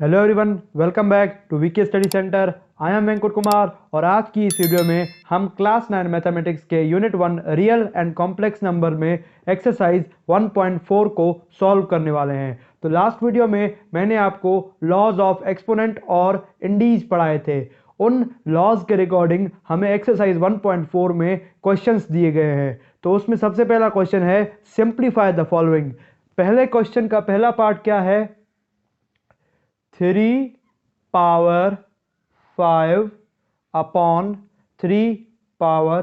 Hello everyone, welcome back to VK study centre. I am Venkat Kumar और आज की इस वीडियो में हम क्लास 9 मैथमेटिक्स के unit 1 real and complex number में एक्सरसाइज 1.4 को सॉल्व करने वाले हैं। तो लास्ट वीडियो में मैंने आपको लॉज ऑफ एक्सपोनेंट और इंडीज पढ़ाए थे। उन लॉज के रिकॉर्डिंग हमें एक्सरसाइज 1.4 में क्वेश्चंस दिए गए हैं। तो उसमें सबसे पहला क्वेश्चन है सिंप्लीफाई द फॉलोइंग। पहले क्वेश्चन का पहला पार्ट क्या है? 3 पावर 5 अपॉन 3 पावर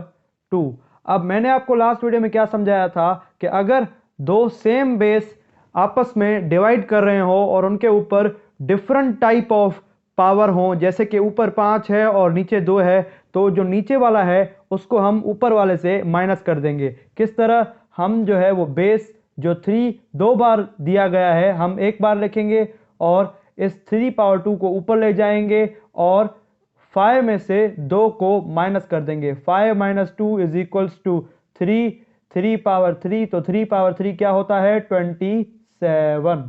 2। अब मैंने आपको लास्ट वीडियो में क्या समझाया था कि अगर दो सेम बेस आपस में डिवाइड कर रहे हो और उनके ऊपर डिफरेंट टाइप ऑफ पावर हो, जैसे कि ऊपर 5 है और नीचे 2 है, तो जो नीचे वाला है उसको हम ऊपर वाले से माइनस कर देंगे। किस तरह? हम जो है वो बेस जो 3 दो बार दिया गया है हम एक बार लिखेंगे और इस 3 पावर 2 को ऊपर ले जाएंगे और 5 में से 2 को माइनस कर देंगे। 5 minus 2 is equals to 3। 3 power 3, तो 3 पावर 3 क्या होता है? 27।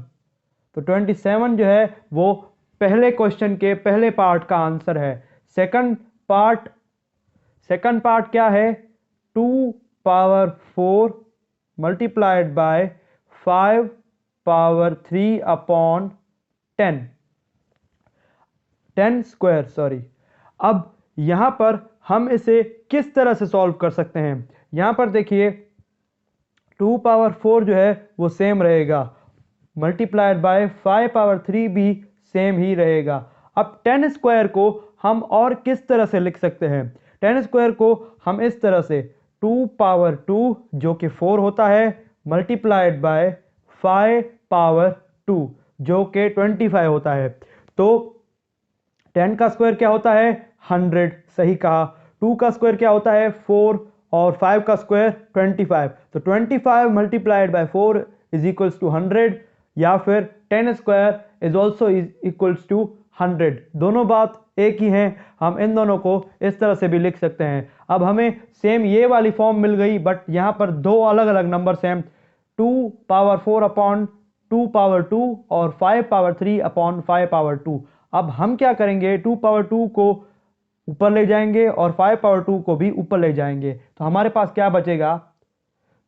तो 27 जो है वो पहले क्वेश्चन के पहले पार्ट का आंसर है। सेकंड पार्ट क्या है? 2 power 4 multiplied by 5 power 3 upon 10 square, sorry. अब यहां पर हम इसे किस तरह से सॉल्व कर सकते हैं? यहां पर देखिए 2 पावर 4 जो है वो सेम रहेगा, मल्टीप्लाइड बाय 5 पावर 3 भी सेम ही रहेगा। अब 10 स्क्वायर को हम और किस तरह से लिख सकते हैं? 10 स्क्वायर को हम इस तरह से 2 पावर 2 जो कि 4 होता है मल्टीप्लाइड बाय 5 पावर 2 जो कि 25 होता है। तो 10 का स्क्वायर क्या होता है? 100, सही कहा। 2 का स्क्वायर क्या होता है? 4 और 5 का स्क्वायर 25। तो 25 multiplied by 4 is equals to 100, या फिर 10 square is also equals to 100। दोनों बात एक ही है, हम इन दोनों को इस तरह से भी लिख सकते हैं। अब हमें सेम ये वाली फॉर्म मिल गई, बट यहाँ पर दो अलग अलग नंबर्स हैं, 2 पावर 4 अपॉन 2 पावर 2 और 5 पावर 3 अपॉन 5 पावर 2। अब हम क्या करेंगे? 2 पावर 2 को ऊपर ले जाएंगे और 5 पावर 2 को भी ऊपर ले जाएंगे, तो हमारे पास क्या बचेगा?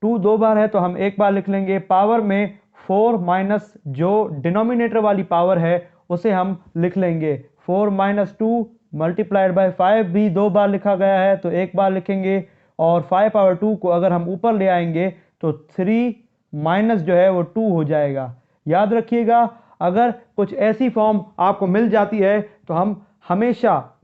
2 दो बार है तो हम एक बार लिख लेंगे। पावर में 4 माइनस जो डिनोमिनेटर वाली पावर है उसे हम लिख लेंगे। 4 माइनस 2 मल्टीप्लाइड बाय 5 भी दो बार लिखा गया है तो एक बार लिखेंगे, और 5 पावर 2 को अगर हम ऊपर ले आएंगे तो 3 माइनस जो है वो 2 हो जाएगा। याद रखिएगा, अगर कुछ ऐसी फॉर्म आपको मिल जाती है तो हम हमेशा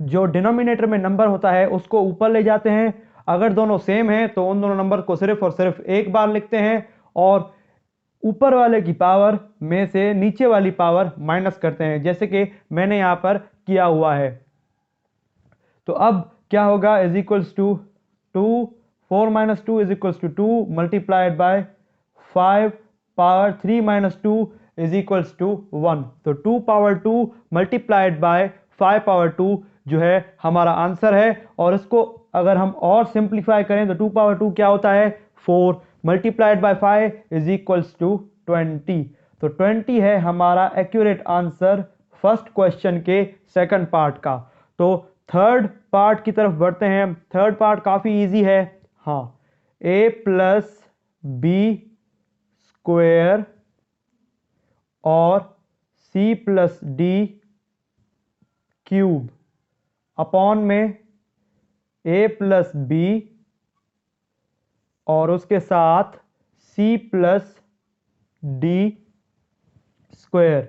जो डिनोमिनेटर में नंबर होता है उसको ऊपर ले जाते हैं। अगर दोनों सेम हैं तो उन दोनों नंबर को सिर्फ और सिर्फ एक बार लिखते हैं और ऊपर वाले की पावर में से नीचे वाली पावर माइनस करते हैं, जैसे कि मैंने यहां पर किया हुआ है। तो अब क्या होगा? Is equals to 2, 4 minus 2 is equals to 2 multiplied by 5 power 3 minus 2 is equals to 1। तो 2 पावर 2 मल्टीप्लाइड बाय 5 पावर 2 जो है हमारा आंसर है। और इसको अगर हम और सिंप्लीफाई करें तो 2 पावर 2 क्या होता है? 4 multiplied by 5 is equals to 20। तो 20 है हमारा एक्यूरेट आंसर फर्स्ट क्वेश्चन के सेकंड पार्ट का। तो थर्ड पार्ट की तरफ बढ़ते हैं। थर्ड पार्ट काफी इजी है। हाँ, a प्लस बी स्क्वेयर और c plus D cube upon में a प्लस बी और उसके साथ c plus D square.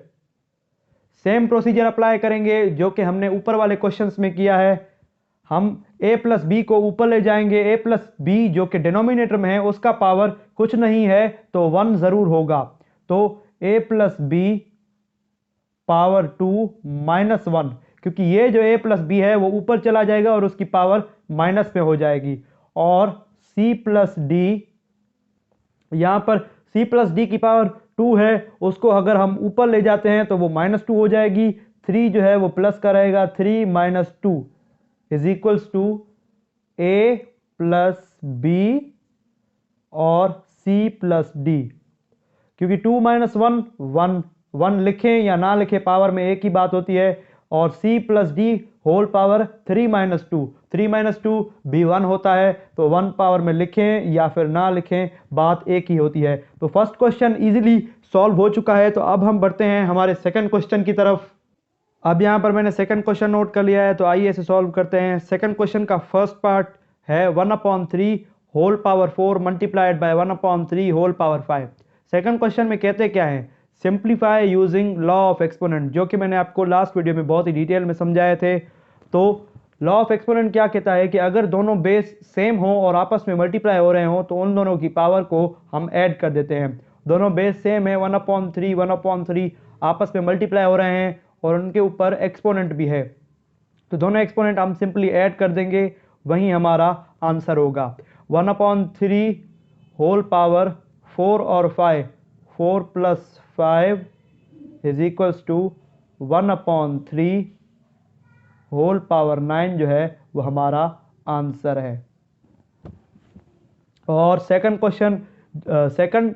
Same procedure apply करेंगे जो कि हमने ऊपर वाले क्वेश्चंस में किया है। हम a प्लस बी को ऊपर ले जाएंगे। a प्लस बी जो कि डिनोमिनेटर में है उसका पावर कुछ नहीं है तो 1 जरूर होगा। तो a plus B power 2 minus 1, क्योंकि ये जो a प्लस बी है वो ऊपर चला जाएगा और उसकी पावर माइनस में हो जाएगी। और c प्लस डी, यहां पर c प्लस डी की पावर 2 है, उसको अगर हम ऊपर ले जाते हैं तो वो माइनस 2 हो जाएगी। 3 जो है वो प्लस का रहेगा, 3 minus 2 is equals to a plus B और c प्लस डी, क्योंकि 2 माइनस 1 1 1 लिखें या ना लिखें पावर में एक ही बात होती है। और c plus D whole power 3 minus 2, 3 minus 2 भी 1 होता है, तो 1 पावर में लिखें या फिर ना लिखें बात एक ही होती है। तो फर्स्ट क्वेश्चन इजीली सॉल्व हो चुका है। तो अब हम बढ़ते हैं हमारे सेकंड क्वेश्चन की तरफ। अब यहाँ पर मैंने सेकंड क्वेश्चन नोट कर लिया है, तो आइए इसे सॉल्व करते हैं। सेकंड क्वेश्चन का फर्स्ट पार्ट है 1/3 whole power 4 multiplied by 1/3 whole power 5। Second question में कहते क्या है, simplify using law of exponent, जो कि मैंने आपको लास्ट वीडियो में बहुत ही डिटेल में समझाए थे। तो लॉ ऑफ एक्सपोनेंट क्या कहता है कि अगर दोनों बेस सेम हो और आपस में मल्टीप्लाई हो रहे हो तो उन दोनों की पावर को हम ऐड कर देते हैं। दोनों बेस सेम है, 1/3 1/3 आपस में मल्टीप्लाई हो रहे हैं और उनके ऊपर एक्सपोनेंट भी है, तो दोनों एक्सपोनेंट हम सिंपली ऐड कर देंगे, वही हमारा आंसर होगा। 1/3 होल पावर 4 और 5, 4 plus 5 is equals to 1/3 whole power 9 जो है वो हमारा आंसर है। और सेकंड क्वेश्चन सेकंड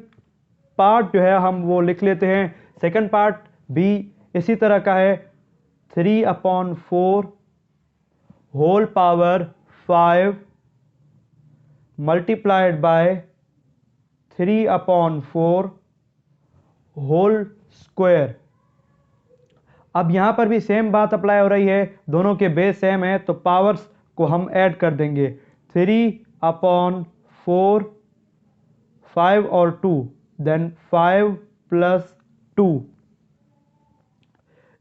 पार्ट जो है हम वो लिख लेते हैं। सेकंड पार्ट भी इसी तरह का है, 3/4 whole power 5 multiplied by 3/4 whole square. अब यहां पर भी सेम बात अप्लाई हो रही है, दोनों के बेस सेम है तो पावर्स को हम ऐड कर देंगे। 3/4 5 और 2, then 5 plus 2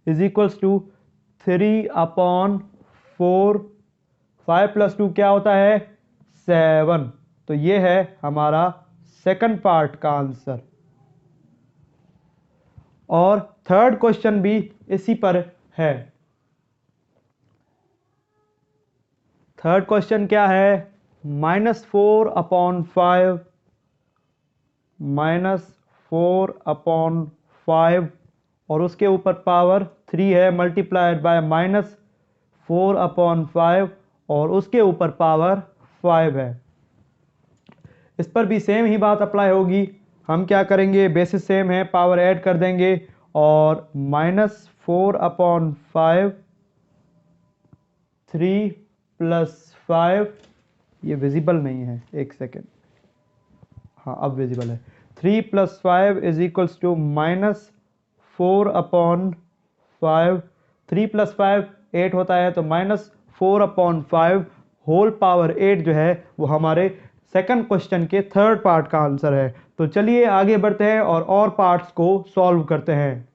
is equals to 3/4, 5 plus 2 क्या होता है 7। तो ये है हमारा सेकंड पार्ट का आंसर। और थर्ड क्वेश्चन भी इसी पर है। थर्ड क्वेश्चन क्या है, -4/5 -4/5 और उसके ऊपर पावर 3 है, मल्टीप्लाइड बाय -4/5 और उसके ऊपर पावर 5 है। इस पर भी सेम ही बात अप्लाई होगी। हम क्या करेंगे, बेसिस सेम है, पावर ऐड कर देंगे और -4/5 3 प्लस 5, ये विजिबल नहीं है, एक सेकेंड, हाँ अब विजिबल है। 3 plus 5 is equals to -4/5, 3 plus 5 8 होता है, तो -4/5 होल पावर 8 जो है वो हमारे सेकंड क्वेश्चन के थर्ड पार्ट का आंसर है। तो चलिए आगे बढ़ते हैं और पार्ट्स को सॉल्व करते हैं।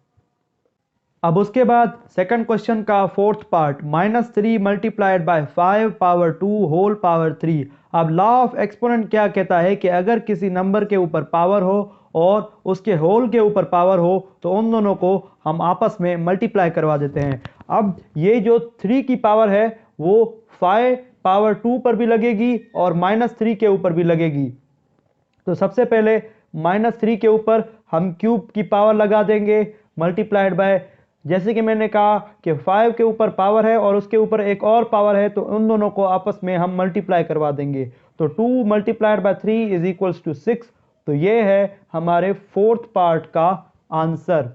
अब उसके बाद सेकंड क्वेश्चन का fourth part, -3 multiplied by 5 power 2 whole power 3। अब लॉ ऑफ एक्सपोनेंट क्या कहता है कि अगर किसी नंबर के ऊपर पावर हो और उसके होल के ऊपर पावर हो तो उन दोनों को हम आपस में मल्टीप्लाई करवा देते हैं। अब ये जो 3 की पावर है वो 5 पावर 2 पर भी लगेगी और -3 के ऊपर भी लगेगी। तो सबसे पहले -3 के ऊपर हम क्यूब की पावर लगा देंगे, मल्टीप्लाइड बाय, जैसे कि मैंने कहा कि 5 के ऊपर पावर है और उसके ऊपर एक और पावर है, तो उन दोनों को आपस में हम मल्टीप्लाई करवा देंगे। तो 2 multiplied by 3 is equals to 6। तो ये है हमारे फोर्थ पार्ट का आंसर।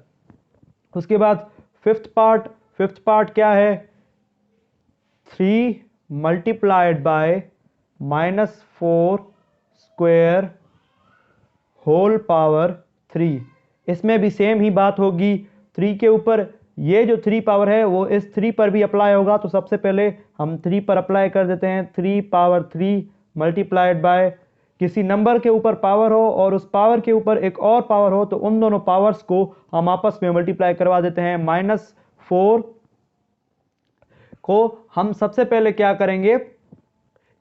उसके बाद फिफ्थ पार्ट क्या है, 3 multiplied by -4 square whole power 3। इसमें भी सेम ही बात होगी, 3 के ऊपर ये जो 3 पावर है वो इस 3 पर भी अप्लाई होगा। तो सबसे पहले हम 3 पर अप्लाई कर देते हैं, 3 पावर 3 मल्टीप्लाइड बाय, किसी नंबर के ऊपर पावर हो और उस पावर के ऊपर एक और पावर हो तो उन दोनों पावर्स को हम आपस में मल्टीप्लाई करवा देते हैं। -4 को हम सबसे पहले क्या करेंगे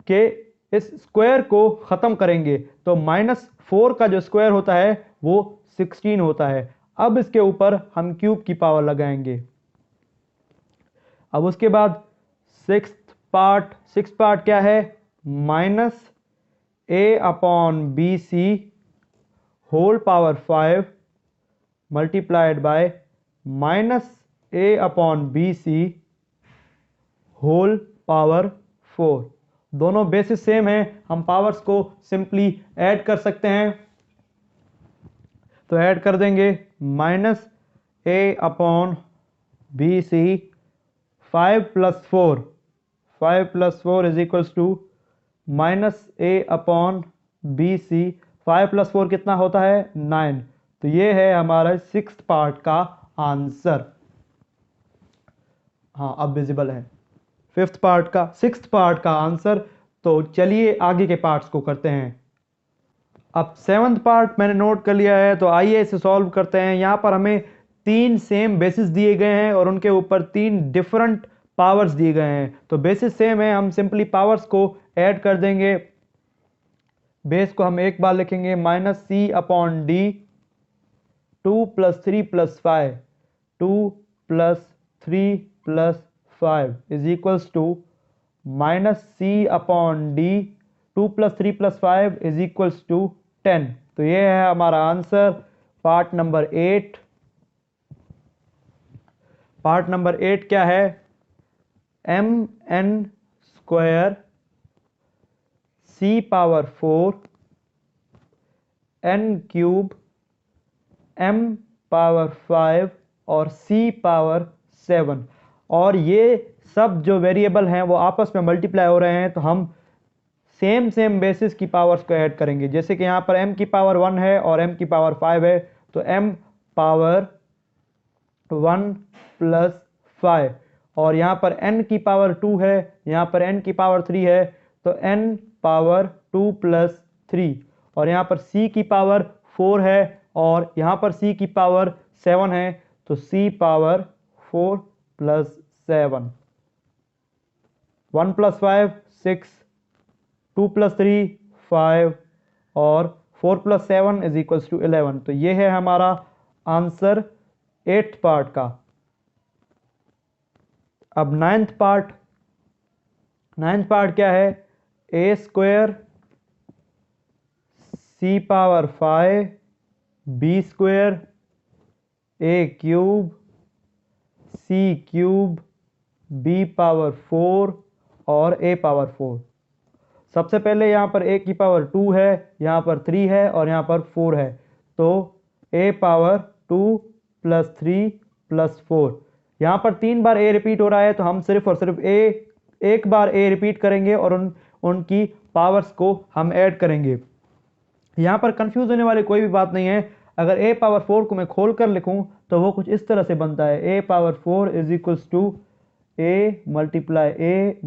कि इस स्क्वायर को खत्म करेंगे, तो -4 का जो स्क्वायर होता है वो 16 होता है। अब इसके ऊपर हम क्यूब की पावर लगाएंगे। अब उसके बाद सिक्स पार्ट क्या है, -a/bc whole power 5 multiplied by -a/bc whole power 4। दोनों बेसिस सेम है, हम पावर्स को सिंपली ऐड कर सकते हैं। तो ऐड कर देंगे, A upon B C 5+4 5+4 is equals to minus A upon B C 5+4 कितना होता है 9। तो ये है हमारा 6th पार्ट का आंसर। हाँ अब विजिबल है 6th पार्ट का आंसर। तो चलिए आगे के पार्ट्स को करते हैं। अब 7th पार्ट मैंने नोट कर लिया है, तो आइए इसे सॉल्व करते हैं। यहाँ पर हमें 3 सेम बेसिस दिए गए हैं और उनके ऊपर 3 डिफरेंट पावर्स दिए गए हैं। तो बेसिस सेम है, हम सिंपली पावर्स को ऐड कर देंगे। बेस को हम एक बार लिखेंगे -c upon D 2 + 3 + 5 2 + 3 + 5 is equals to -c upon D 2 + 3 + 5 is equals to 10। तो ये है हमारा answer part number 8। Part number 8 क्या है? mn² c⁴ n³ m⁵ और c⁴ और ये सब जो वेरिएबल हैं वो आपस में मल्टीप्लाई हो रहे हैं, तो हम सेम बेसिस की पावर्स को ऐड करेंगे। जैसे कि यहाँ पर m⁴ 1 है और m⁵ है, तो m⁴ 1 + 5 और यहाँ पर n⁴ 2 है, यहाँ पर n⁴ 3 है, तो n⁴ 2 + 3 और यहाँ पर c⁴ है और यहाँ पर c⁴ 7 है, तो c⁴ 4 + 7 1 + 5 6 2 + 3 5 और 4 + 7 इज इक्वल्स टू 11। तो ये है हमारा आंसर 8th पार्ट का। अब 9th पार्ट क्या है? a² c⁵ b² a³ c³ b⁴ और a⁴ सबसे पहले यहाँ पर a⁴2 है, यहाँ पर 3 है और यहाँ पर 4 है, तो a⁴2 + 3 + 4। यहाँ पर 3 बार a रिपीट हो रहा है, तो हम सिर्फ और सिर्फ एक बार a रिपीट करेंगे और उनकी पावर्स को हम ऐड करेंगे। यहाँ पर कंफ्यूज होने वाली कोई भी बात नहीं है। अगर a⁴ को मैं खोल कर लिखूँ तो वो कुछ इस तरह से बनता है a⁴ is equals to a × a ×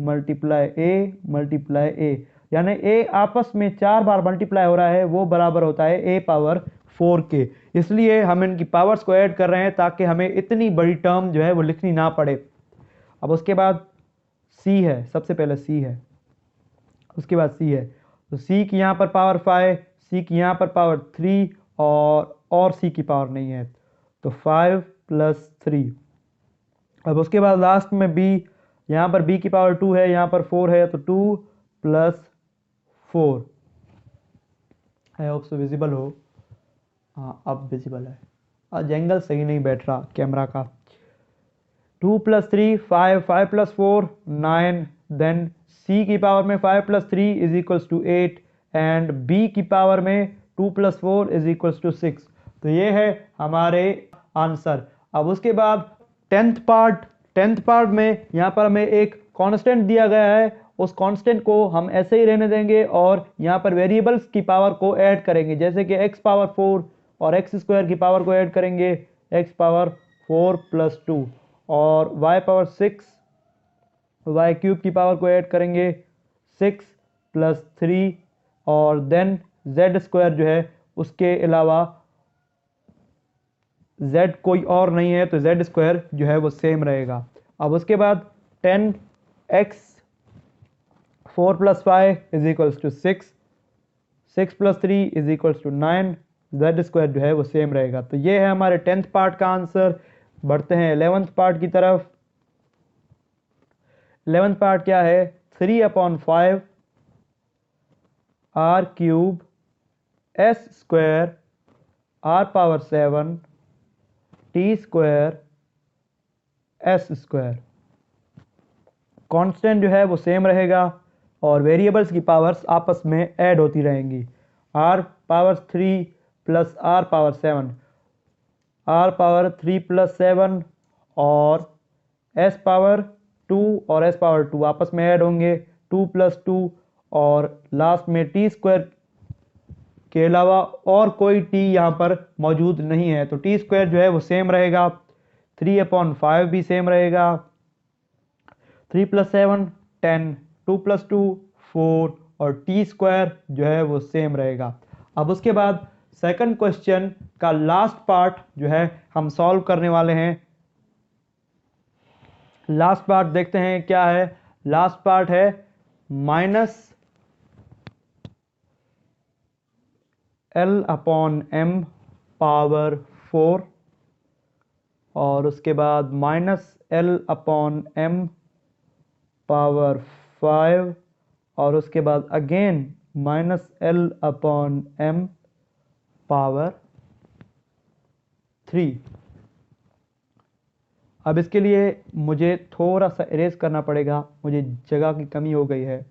a, यानी a आपस में 4 बार मल्टीप्लाई हो रहा है, वो बराबर होता है a⁴ के। इसलिए हम इनकी पावर्स को ऐड कर रहे हैं ताकि हमें इतनी बड़ी टर्म जो है वो लिखनी ना पड़े। अब उसके बाद c है, सबसे पहले c है, उसके बाद c है, तो c की यहाँ पर पावर 5, c की यहाँ पर पावर 3 और c की पावर नहीं है, तो 5 + 3। अब उसके बाद लास्ट में b, यहाँ पर b की पावर 2 है, यहाँ पर 4 है, तो 2 + 4। आई होप सो विजिबल हो। हाँ अब विजिबल है। आज एंगल सही नहीं बैठ रहा कैमरा का। 2 + 3 5 5 + 4 9, देन c की पावर में 5 + 3 is equals to 8 and b की पावर में 2 + 4 इज इक्वल्स टू 6। तो ये है हमारे आंसर। अब उसके बाद 10th पार्ट में यहाँ पर हमें एक कांस्टेंट दिया गया है, उस कांस्टेंट को हम ऐसे ही रहने देंगे और यहाँ पर वेरिएबल्स की पावर को ऐड करेंगे, जैसे कि x⁴ और x² की पावर को ऐड करेंगे, x⁴ 4 + 2 और y⁴ 6 y³ की पावर को ऐड करेंगे 6 + 3 और देन z² जो है उसके अलावा z कोई और नहीं है, तो z² जो है वो सेम रहेगा। अब उसके बाद 10x 4 + 5 is equals to 6 6 + 3 is equals to 9, z² जो है वो सेम रहेगा। तो ये है हमारे 10th पार्ट का आंसर। बढ़ते हैं 11th पार्ट की तरफ। 11th पार्ट क्या है? 3/5 r³ s² r⁴ 7 t² s²। Constant जो है वो सेम रहेगा और वेरिएबल्स की पावर्स आपस में ऐड होती रहेंगी। r⁴ 3 + r⁴ 7 r पावर 3 + 7 और s पावर 2 और s पावर 2 आपस में ऐड होंगे 2 + 2 और लास्ट में t² के अलावा और कोई t यहाँ पर मौजूद नहीं है, तो t² जो है वो सेम रहेगा, 3/5 भी सेम रहेगा, 3 + 7 10, 2 + 2 4 और t² जो है वो सेम रहेगा। अब उसके बाद सेकंड क्वेश्चन का लास्ट पार्ट जो है हम सॉल्व करने वाले हैं। लास्ट पार्ट देखते हैं क्या है। लास्ट पार्ट है -L/m पावर 4 और उसके बाद -L/m पावर 5 और उसके बाद अगेन -L/m पावर 3। अब इसके लिए मुझे थोड़ा सा इरेज करना पड़ेगा, मुझे जगह की कमी हो गई है।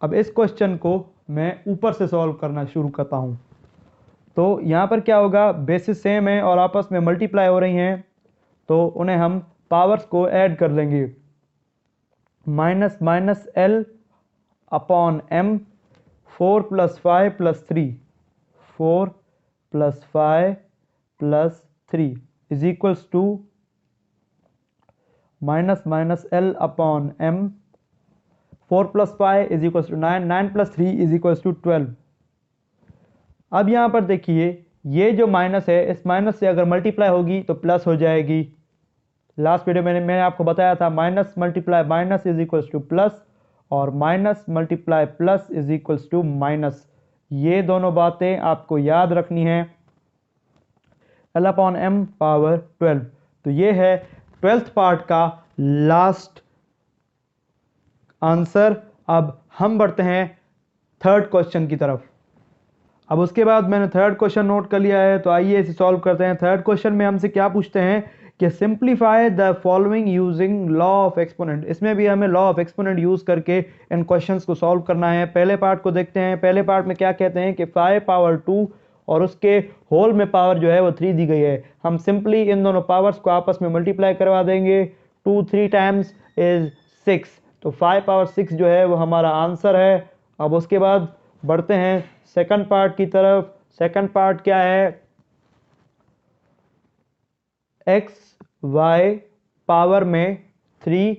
अब इस क्वेश्चन को मैं ऊपर से सॉल्व करना शुरू करता हूं। तो यहाँ पर क्या होगा, बेसिस सेम है और आपस में मल्टीप्लाई हो रही हैं, तो उन्हें हम पावर्स को ऐड कर लेंगे। -L/m 4 + 5 + 3 4 + 5 + 3 is equals to -L/m 4 + 5 is equals to 9, 9 + 3 is equals to 12। अब यहाँ पर देखिए ये जो माइनस है इस माइनस से अगर मल्टीप्लाई होगी तो प्लस हो जाएगी। लास्ट वीडियो में मैंने आपको बताया था minus multiply minus is equals to plus और minus multiply plus is equals to minus. ये दोनों बातें आपको याद रखनी है। L/m पावर 12, तो ये है 12th पार्ट का लास्ट आंसर। अब हम बढ़ते हैं थर्ड क्वेश्चन की तरफ। अब उसके बाद मैंने थर्ड क्वेश्चन नोट कर लिया है, तो आइए इसे सॉल्व करते हैं। थर्ड क्वेश्चन में हमसे क्या पूछते हैं कि simplify the following using law of exponent. इसमें भी हमें लॉ ऑफ एक्सपोनेंट यूज करके इन क्वेश्चंस को सॉल्व करना है। पहले पार्ट को देखते हैं। पहले पार्ट में क्या कहते हैं कि 5 पावर 2 और उसके होल में पावर जो है वो 3 दी गई है। हम सिंपली इन दोनों पावर्स को आपस में मल्टीप्लाई करवा देंगे। 2 3 टाइम्स इज 6, तो 5 पावर 6 जो है वो हमारा आंसर है। अब उसके बाद बढ़ते हैं सेकंड पार्ट की तरफ। सेकंड पार्ट क्या है, x y पावर में 3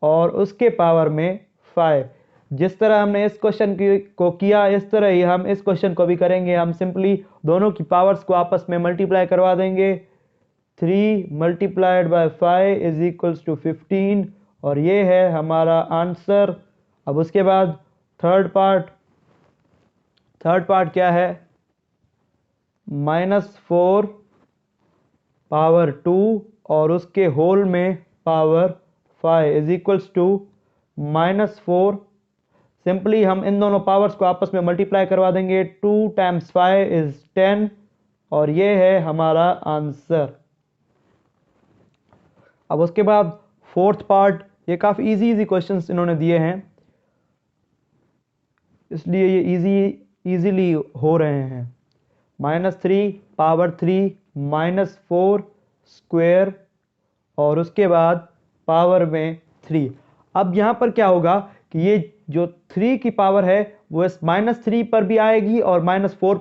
और उसके पावर में 5। जिस तरह हमने इस क्वेश्चन को किया इस तरह ही हम इस क्वेश्चन को भी करेंगे। हम सिंपली दोनों की पावर्स को आपस में मल्टीप्लाई करवा देंगे। 3 × 5 इज इक्वल्स टू 15 और ये है हमारा आंसर। अब उसके बाद थर्ड पार्ट क्या है, -4 पावर 2 और उसके होल में power 5 is equals to -4। Simply हम इन दोनों पावर्स को आपस में मल्टीप्लाई करवा देंगे। 2 × 5 इज 10 और ये है हमारा आंसर। अब उसके बाद फोर्थ पार्ट, ये काफ़ी इजी क्वेश्चंस इन्होंने दिए हैं, इसलिए ये इजीली हो रहे हैं। -3 पावर 3 -4 स्क्वायर और उसके बाद पावर में 3। अब यहाँ पर क्या होगा कि ये जो 3 की पावर है वो इस -3 पर भी आएगी और -4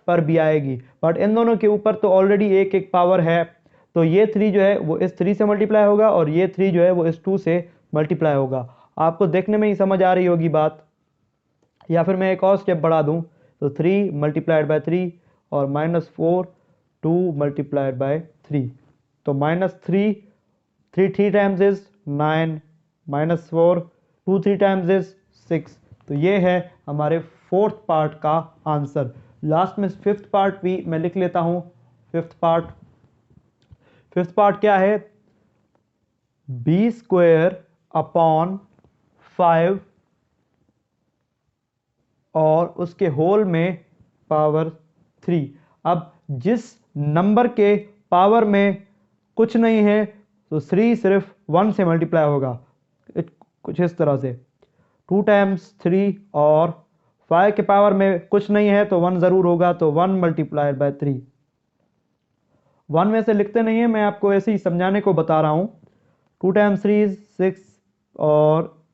पर भी आएगी, बट इन दोनों के ऊपर तो ऑलरेडी एक एक पावर है, तो ये 3 जो है वो इस 3 से मल्टीप्लाई होगा और ये 3 जो है वो इस 2 से मल्टीप्लाई होगा। आपको देखने में ही समझ आ रही होगी बात, या फिर मैं एक और स्टेप बढ़ा दूं तो 3 × 3 और -4 2 × 3, तो -3 3 टाइम्स इज 9, -4 2 3 टाइम्स इज 6। तो ये है हमारे फोर्थ पार्ट का आंसर। लास्ट में फिफ्थ पार्ट भी मैं लिख लेता हूं। फिफ्थ पार्ट क्या है, b² 5 और उसके होल में पावर 3। अब जिस नंबर के पावर में कुछ नहीं है तो 3 सिर्फ 1 से मल्टीप्लाई होगा, कुछ इस तरह से 2 टाइम्स 3 और 5 के पावर में कुछ नहीं है तो 1 ज़रूर होगा, तो 1 मल्टीप्लाइड बाय 3। 1 में से लिखते नहीं है, मैं आपको ऐसे ही समझाने को बता रहा हूँ। 2 टाइम्स 3 इज 6 और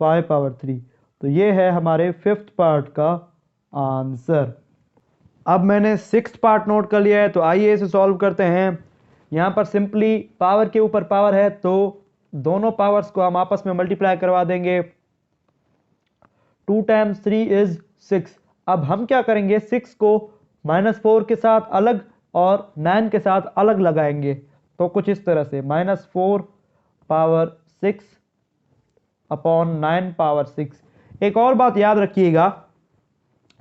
5 पावर 3, तो ये है हमारे 5th पार्ट का आंसर। अब मैंने 6th पार्ट नोट कर लिया है, तो आइए इसे सॉल्व करते हैं। यहाँ पर सिंपली पावर के ऊपर पावर है, तो दोनों पावर्स को हम आपस में मल्टीप्लाई करवा देंगे। 2 टाइम्स 3 इज 6। अब हम क्या करेंगे, 6 को -4 के साथ अलग और 9 के साथ अलग लगाएंगे, तो कुछ इस तरह से -4 पावर 6 अपॉन 9 पावर 6। एक और बात याद रखिएगा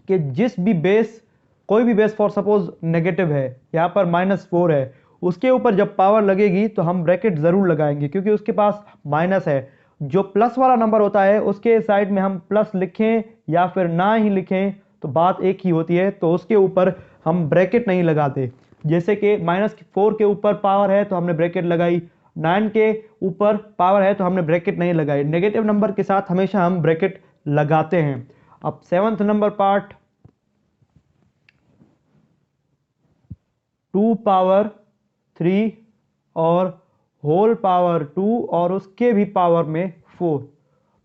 कि जिस भी बेस, कोई भी बेस फॉर सपोज नेगेटिव है, यहाँ पर -4 है, उसके ऊपर जब पावर लगेगी तो हम ब्रैकेट ज़रूर लगाएंगे, क्योंकि उसके पास माइनस है। जो प्लस वाला नंबर होता है उसके साइड में हम प्लस लिखें या फिर ना ही लिखें तो बात एक ही होती है, तो उसके ऊपर हम ब्रैकेट नहीं लगाते। जैसे कि -4 के ऊपर पावर है तो हमने ब्रैकेट लगाई, 9 के ऊपर पावर है तो हमने ब्रैकेट नहीं लगाई। नेगेटिव नंबर के साथ हमेशा हम ब्रैकेट लगाते हैं। अब 7th नंबर पार्ट, 2 पावर 3 और होल पावर 2 और उसके भी पावर में 4,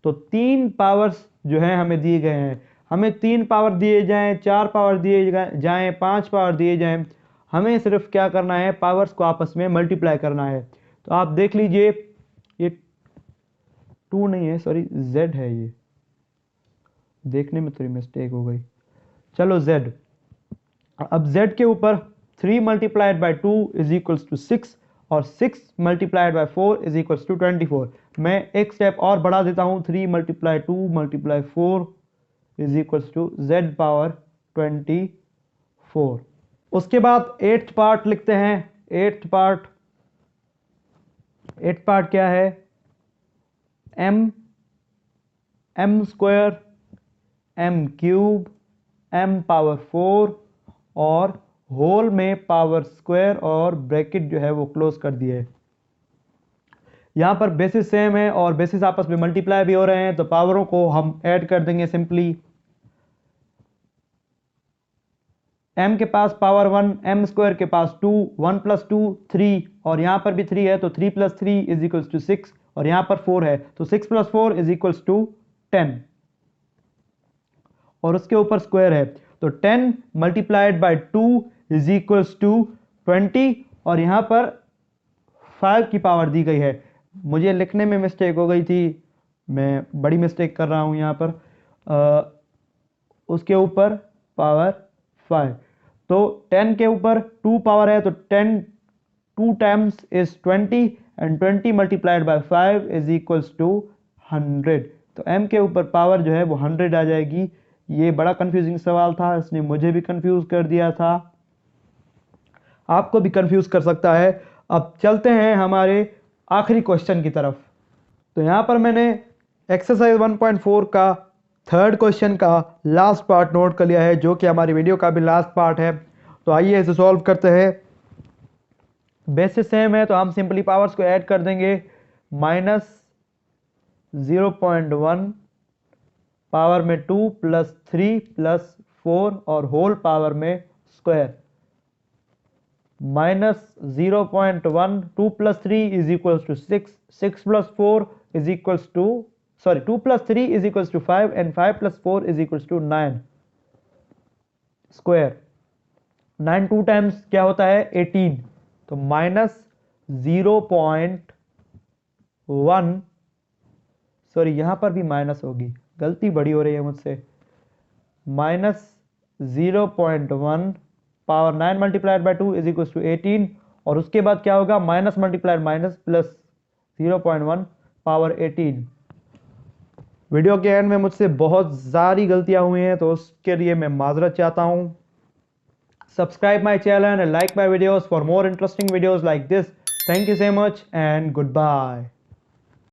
तो 3 पावर्स जो हैं हमें दिए गए हैं। हमें 3 पावर दिए जाएं, 4 पावर दिए जाएं, 5 पावर दिए जाएं, हमें सिर्फ क्या करना है, पावर्स को आपस में मल्टीप्लाई करना है। तो आप देख लीजिए, ये 2 नहीं है, सॉरी Z है, ये देखने में थोड़ी मिस्टेक हो गई। चलो Z, अब Z के ऊपर 3 multiplied by 2 is equals to 6 और 6 multiplied by 4 is equals to 24। मैं एक स्टेप और बढ़ा देता हूँ, 3 multiply 2 multiply 4 is equals to Z power 24। उसके बाद 8th पार्ट लिखते हैं। 8th पार्ट क्या है, m square, m cube, m power 4 और होल में पावर स्क्वायर और ब्रैकेट जो है वो क्लोज कर दिए। यहां पर बेसिस सेम है और बेसिस आपस में मल्टीप्लाई भी हो रहे हैं, तो पावरों को हम ऐड कर देंगे सिंपली। m के पास पावर 1, m स्क्वायर के पास 2, 1 प्लस 2 3 और यहां पर भी 3 है, तो 3 प्लस 3 इज इक्वल्स टू 6 और यहां पर 4 है, तो 6 प्लस 4 इज इक्वल्स टू 10 और उसके ऊपर स्क्वायर है, तो 10 multiplied by 2 is equals to 20 और यहां पर 5 की पावर दी गई है। मुझे लिखने में मिस्टेक हो गई थी, मैं बड़ी मिस्टेक कर रहा हूं यहां पर। उसके ऊपर पावर 5, तो 10 के ऊपर 2 पावर है, तो 10 2 times is 20 and 20 multiplied by 5 is equals to 100, तो m के ऊपर पावर जो है वो 100 आ जाएगी। ये बड़ा कंफ्यूजिंग सवाल था, इसने मुझे भी कंफ्यूज कर दिया था, आपको भी कंफ्यूज कर सकता है। अब चलते हैं हमारे आखिरी क्वेश्चन की तरफ। तो यहाँ पर मैंने एक्सरसाइज 1.4 का 3rd क्वेश्चन का लास्ट पार्ट नोट कर लिया है, जो कि हमारी वीडियो का भी लास्ट पार्ट है। तो आइए इसे सॉल्व करते हैं। बेसिस सेम है तो हम सिंपली पावर्स को ऐड कर देंगे। -0.1 पावर में 2 प्लस 3 प्लस 4 और होल पावर में square, -0.1 2 plus 3 is equals to 6, 6 plus 4 is equals to 2 plus 3 is equals to 5 and 5 plus 4 is equals to 9 square. 9 2 times क्या होता है 18, तो -0.1, सॉरी यहां पर भी माइनस होगी, गलती बड़ी हो रही है मुझसे, -0.1 power 9 multiplied by 2 is equal to 18 और उसके बाद क्या होगा, minus multiplied minus plus 0.1 power 18। Video के एंड में मुझसे बहुत सारी गलतियां हुई हैं, तो उसके लिए मैं माजरत चाहता हूं। Subscribe my channel and like my videos for more interesting videos like this. Thank you so much and goodbye.